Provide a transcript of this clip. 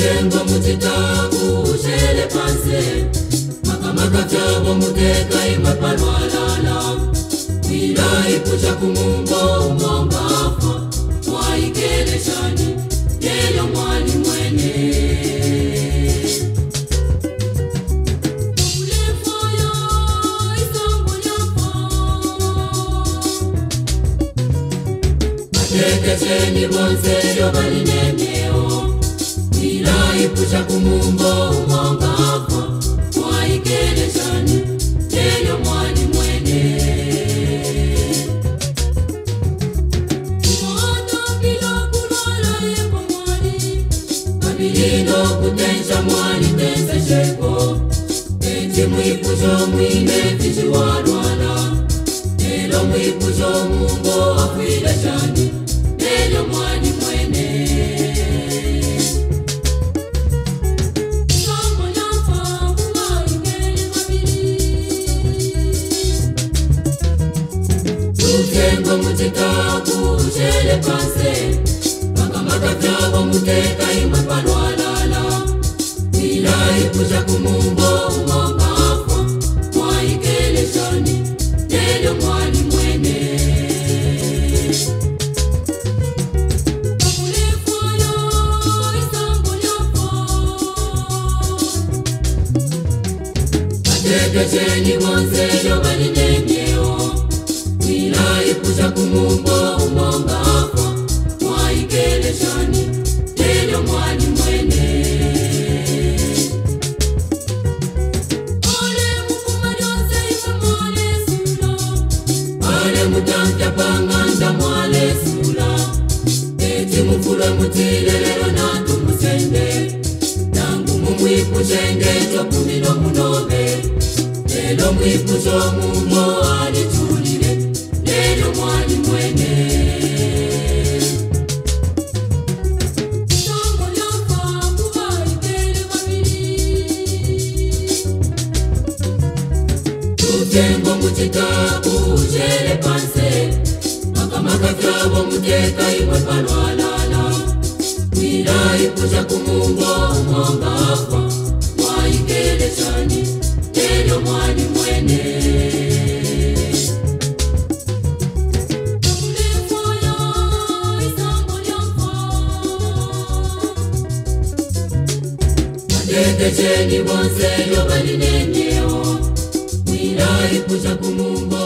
Tutengo mutitabu shele panse makamaka chabo muteka imapalwalala Mira ipucha kumumbo umongafa Mwaikele shani Yeyo mwani mwene Tekecheni bonse yo balineneo Mira ipucha kumumbo umongafa Mwaikele shani Yeyo mwani mwene Babilino kutensha mwani tense sheko Eti mwipucho mwine fishi warwala Elo mwipucho mumbo akwile shani Yeyo mwani mwene Somo yafa kumaikele babili Tutengo mutitabu shele panse Makamaka chabo muteka imapalwalala Mira ipucha kumumbo umongafa Mwaikele shani Yeyo mwani mwene Tekecheni bonse yo balineneo Mira ipucha kumumbo umongafa Mwaikele shani Yeyo mwani mwene Ole mukuma yose iwe mwale sula Ole mutanka panganda mwale sula Eti mufula mutilelero natu musende Tangu mumwipuchenge chokumino munobe Lelo mwipucho mumbo alitulile Yeyo mwani mwene Somo yafa kumaikele babili Tutengo mutitabu shele panse Makamaka chabo muteka imapalwalala Mira ipucha kumumbo umongafa Mwaikele shani Yeyo mwani mwene Tekecheni bonse yo balineneo Mira ipucha kumumbo